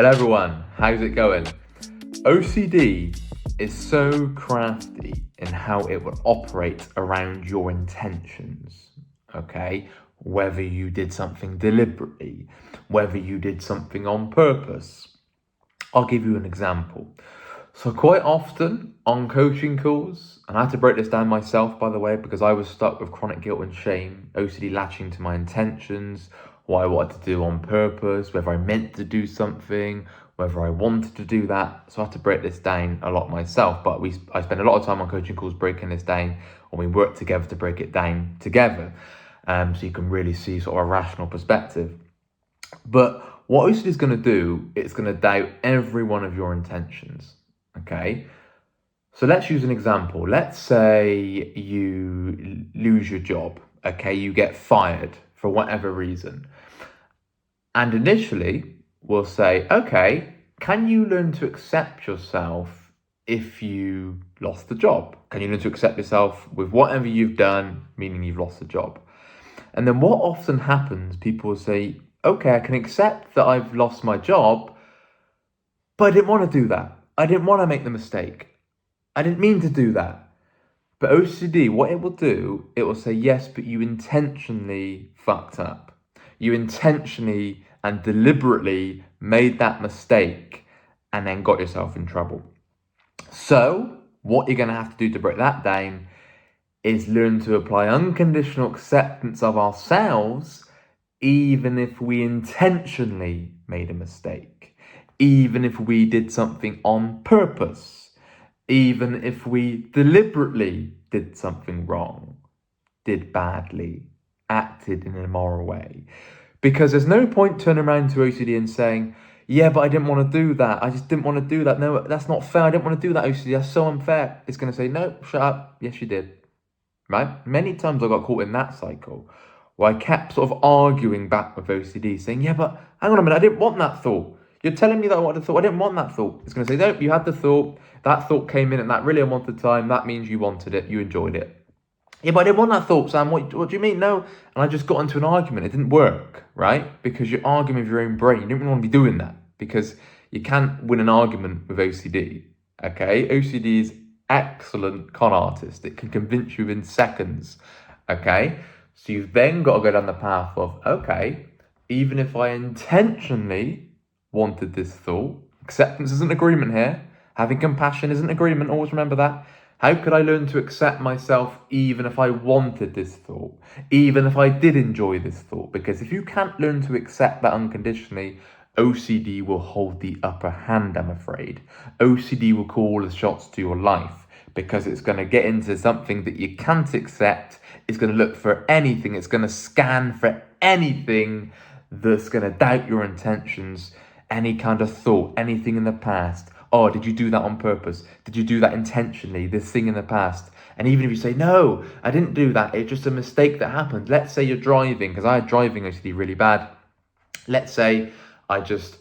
Hello everyone, how's it going? OCD is so crafty in how it will operate around your intentions, okay? Whether you did something deliberately, whether you did something on purpose. I'll give you an example. So quite often on coaching calls, and I had to break this down myself, by the way, because I was stuck with chronic guilt and shame, OCD latching to my intentions, what I wanted to do on purpose, whether I meant to do something, whether I wanted to do that. So I had to break this down a lot myself, but I spend a lot of time on coaching calls breaking this down, and we work together to break it down together. So you can really see sort of a rational perspective. But what OCD is going to do, it's going to doubt every one of your intentions. Okay, so let's use an example. Let's say you lose your job. Okay, you get fired for whatever reason. And initially, we'll say, okay, can you learn to accept yourself if you lost the job? Can you learn to accept yourself with whatever you've done, meaning you've lost the job? And then what often happens, people will say, okay, I can accept that I've lost my job, but I didn't want to do that. I didn't want to make the mistake. I didn't mean to do that. But OCD, what it will do, it will say, yes, but you intentionally fucked up. You intentionally and deliberately made that mistake and then got yourself in trouble. So what you're going to have to do to break that down is learn to apply unconditional acceptance of ourselves, even if we intentionally made a mistake, even if we did something on purpose, even if we deliberately did something wrong, did badly, acted in an immoral way. Because there's no point turning around to OCD and saying, yeah, but I didn't want to do that. I just didn't want to do that. No, that's not fair. I didn't want to do that, OCD. That's so unfair. It's going to say, no, shut up. Yes, you did. Right? Many times I got caught in that cycle where I kept sort of arguing back with OCD, saying, yeah, but hang on a minute, I didn't want that thought. You're telling me that I wanted the thought. I didn't want that thought. It's going to say, no, you had the thought. That thought came in at that really unwanted time. That means you wanted it. You enjoyed it. Yeah, but I didn't want that thought, Sam. What do you mean? No. And I just got into an argument. It didn't work, right? Because you're arguing with your own brain. You don't really want to be doing that because you can't win an argument with OCD, okay? OCD is excellent con artist. It can convince you in seconds, okay? So you've then got to go down the path of, okay, even if I intentionally wanted this thought, acceptance isn't agreement here, having compassion isn't agreement, always remember that. How could I learn to accept myself even if I wanted this thought, even if I did enjoy this thought? Because if you can't learn to accept that unconditionally, OCD will hold the upper hand, I'm afraid. OCD will call the shots to your life because it's going to get into something that you can't accept. It's going to look for anything. It's going to scan for anything that's going to doubt your intentions, any kind of thought, anything in the past. Oh, did you do that on purpose? Did you do that intentionally? This thing in the past. And even if you say, no, I didn't do that. It's just a mistake that happened. Let's say you're driving, because I had driving OCD really bad. Let's say I just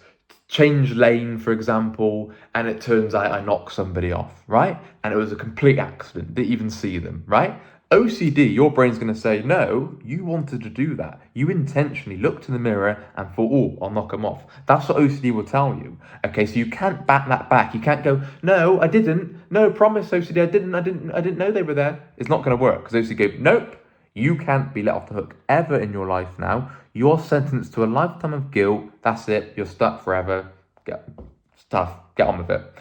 changed lane, for example, and it turns out I knocked somebody off, right? And it was a complete accident. Didn't even see them, right? OCD, your brain's going to say, no, you wanted to do that. You intentionally looked in the mirror and thought, oh, I'll knock them off. That's what OCD will tell you. Okay, so you can't back that back. You can't go, no, I didn't. No, promise, OCD, I didn't know they were there. It's not going to work because OCD go, nope, you can't be let off the hook ever in your life now. You're sentenced to a lifetime of guilt. That's it. You're stuck forever. Get on with it.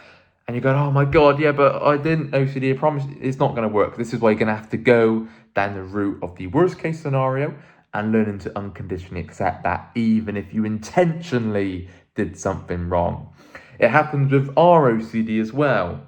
And you go, oh my God, yeah, but I didn't, OCD, I promise it's not going to work. This is why you're going to have to go down the route of the worst case scenario and learning to unconditionally accept that even if you intentionally did something wrong. It happens with our OCD as well.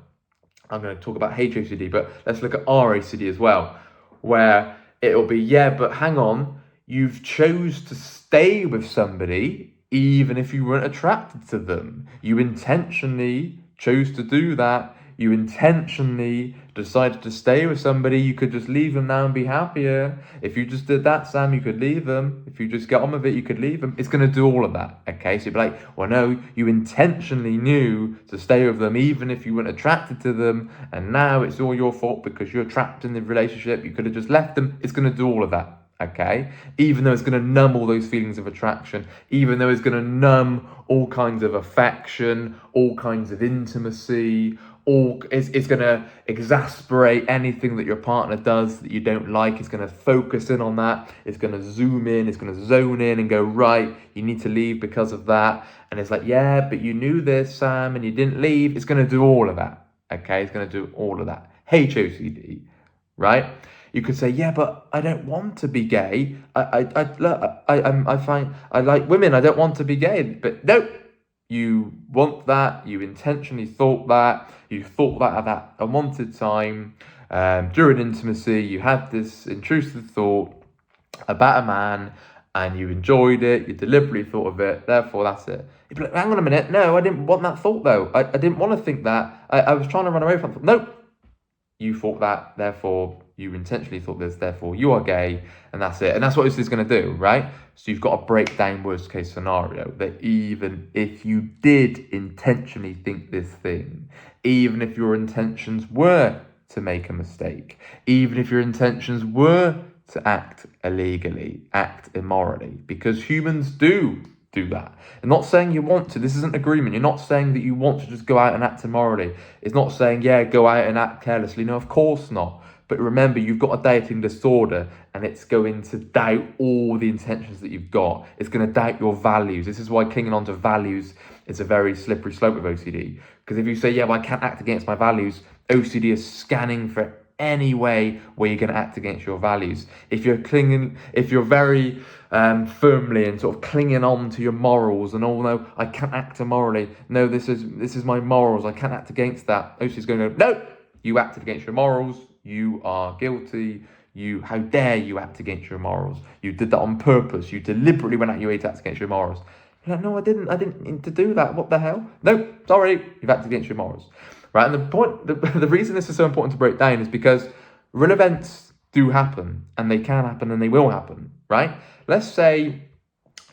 I'm going to talk about HOCD, but let's look at our OCD as well, where it'll be, yeah, but hang on, you've chose to stay with somebody even if you weren't attracted to them. You intentionally chose to do that. You intentionally decided to stay with somebody. You could just leave them now and be happier. If you just did that, Sam, you could leave them. If you just get on with it, you could leave them. It's going to do all of that, okay? So you'd be like, well, no, you intentionally knew to stay with them even if you weren't attracted to them, and now it's all your fault because you're trapped in the relationship. You could have just left them. It's going to do all of that, okay? Even though it's going to numb all those feelings of attraction, even though it's going to numb all kinds of affection, all kinds of intimacy, it's going to exasperate anything that your partner does that you don't like. It's going to focus in on that. It's going to zoom in. It's going to zone in and go, right, you need to leave because of that. And it's like, yeah, but you knew this, Sam, and you didn't leave. It's going to do all of that, okay? It's going to do all of that. HOCD, right? You could say, yeah, but I don't want to be gay. I find I like women. I don't want to be gay. But nope, you want that. You intentionally thought that. You thought that at that unwanted time during intimacy. You had this intrusive thought about a man, and you enjoyed it. You deliberately thought of it. Therefore, that's it. You'd be like, hang on a minute. No, I didn't want that thought though. I didn't want to think that. I was trying to run away from it. Nope. You thought that, therefore you intentionally thought this, therefore you are gay, and that's it. And that's what this is going to do, right? So you've got to break down worst case scenario, that even if you did intentionally think this thing, even if your intentions were to make a mistake, even if your intentions were to act illegally, act immorally, because humans do that. I'm not saying you want to. This isn't agreement. You're not saying that you want to just go out and act immorally. It's not saying, yeah, go out and act carelessly. No, of course not. But remember, you've got a doubting disorder, and it's going to doubt all the intentions that you've got. It's going to doubt your values. This is why clinging on to values is a very slippery slope with OCD. Because if you say, yeah, well, I can't act against my values, OCD is scanning for any way where you're going to act against your values. If you're very firmly and sort of clinging on to your morals, and oh no, I can't act immorally. No, this is my morals. I can't act against that. OCD's going to go, no, you acted against your morals. You are guilty. How dare you act against your morals? You did that on purpose. You deliberately went out your way to act against your morals. You're like, no, I didn't mean to do that. What the hell? No, sorry, you've acted against your morals. Right, and the reason this is so important to break down is because real events do happen, and they can happen, and they will happen, right? Let's say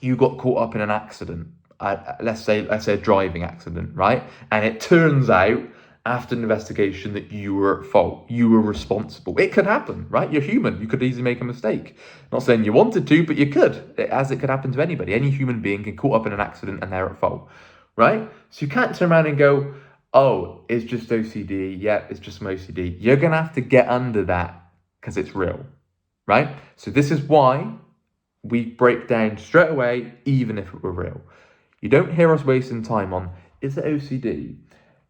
you got caught up in an accident. Let's say a driving accident, right? And it turns out after an investigation that you were at fault, you were responsible. It could happen, right? You're human. You could easily make a mistake. Not saying you wanted to, but you could, as it could happen to anybody. Any human being can caught up in an accident and they're at fault, right? So you can't turn around and go, oh, it's just OCD. Yeah, it's just my OCD. You're going to have to get under that because it's real, right? So this is why we break down straight away, even if it were real. You don't hear us wasting time on, is it OCD?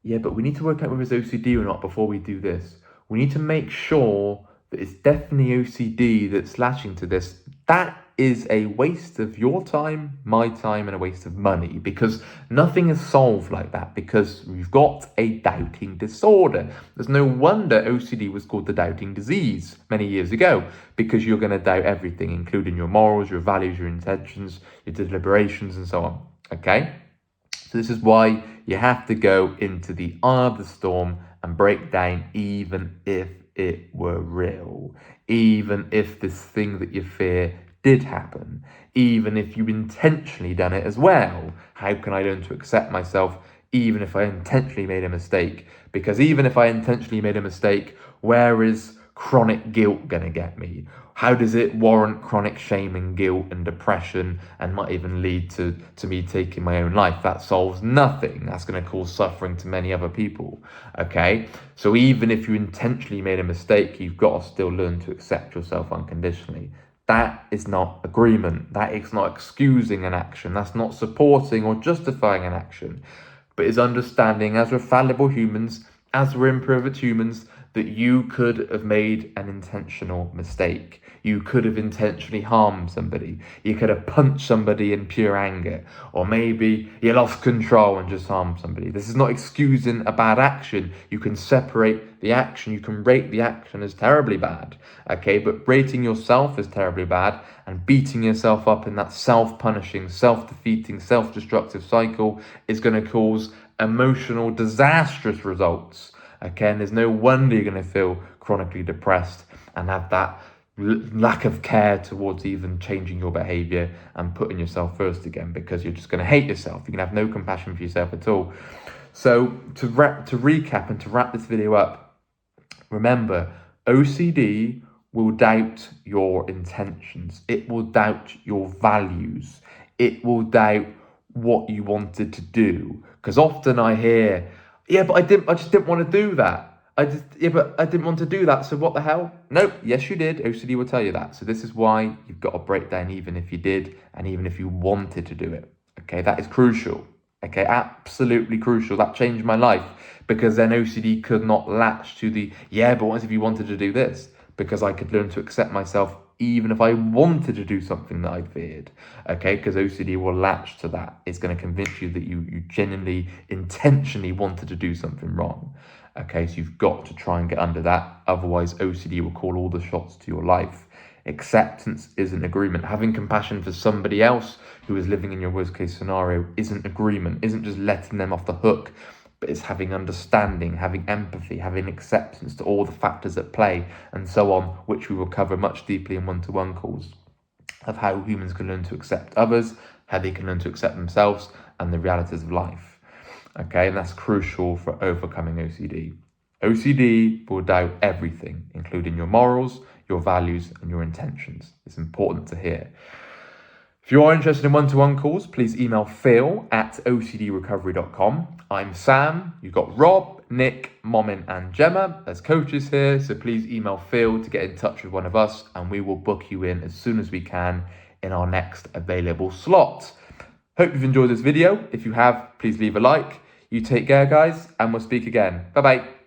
Yeah, but we need to work out whether it's OCD or not before we do this. We need to make sure that it's definitely OCD that's latching to this. That is a waste of your time, my time, and a waste of money, because nothing is solved like that, because we've got a doubting disorder. There's no wonder OCD was called the doubting disease many years ago, because you're going to doubt everything, including your morals, your values, your intentions, your deliberations, and so on. Okay? So this is why you have to go into the eye of the storm and break down, even if it were real, even if this thing that you fear did happen, even if you intentionally done it as well. How can I learn to accept myself even if I intentionally made a mistake? Because even if I intentionally made a mistake, where is chronic guilt going to get me? How does it warrant chronic shame and guilt and depression, and might even lead to me taking my own life? That solves nothing. That's going to cause suffering to many other people. Okay? So even if you intentionally made a mistake, you've got to still learn to accept yourself unconditionally. That is not agreement. That is not excusing an action. That's not supporting or justifying an action. But is understanding, as we're fallible humans, as we're imperfect humans, that you could have made an intentional mistake. You could have intentionally harmed somebody. You could have punched somebody in pure anger. Or maybe you lost control and just harmed somebody. This is not excusing a bad action. You can separate the action. You can rate the action as terribly bad. Okay, but rating yourself as terribly bad and beating yourself up in that self-punishing, self-defeating, self-destructive cycle is going to cause emotional, disastrous results. Okay, and there's no wonder you're going to feel chronically depressed and have that lack of care towards even changing your behavior and putting yourself first again, because you're just going to hate yourself. You can have no compassion for yourself at all. So to recap and to wrap this video up, remember, OCD will doubt your intentions. It will doubt your values. It will doubt what you wanted to do. Because often I hear, yeah, but I just didn't want to do that. But I didn't want to do that. So what the hell? Nope. Yes, you did. OCD will tell you that. So this is why you've got to break down even if you did and even if you wanted to do it. Okay, that is crucial. Okay, absolutely crucial. That changed my life because then OCD could not latch to the, yeah, but what if you wanted to do this? Because I could learn to accept myself even if I wanted to do something that I feared. Okay, because OCD will latch to that. It's going to convince you that you genuinely, intentionally wanted to do something wrong. Okay, so you've got to try and get under that. Otherwise, OCD will call all the shots to your life. Acceptance isn't agreement. Having compassion for somebody else who is living in your worst case scenario isn't agreement, isn't just letting them off the hook, but it's having understanding, having empathy, having acceptance to all the factors at play, and so on, which we will cover much deeply in one-to-one calls, of how humans can learn to accept others, how they can learn to accept themselves, and the realities of life. Okay, and that's crucial for overcoming OCD. OCD will doubt everything, including your morals, your values, and your intentions. It's important to hear. If you are interested in one-to-one calls, please email phil@ocdrecovery.com. I'm Sam. You've got Rob, Nick, Momin, and Gemma as coaches here. So please email Phil to get in touch with one of us, and we will book you in as soon as we can in our next available slot. Hope you've enjoyed this video. If you have, please leave a like. You take care, guys, and we'll speak again. Bye-bye.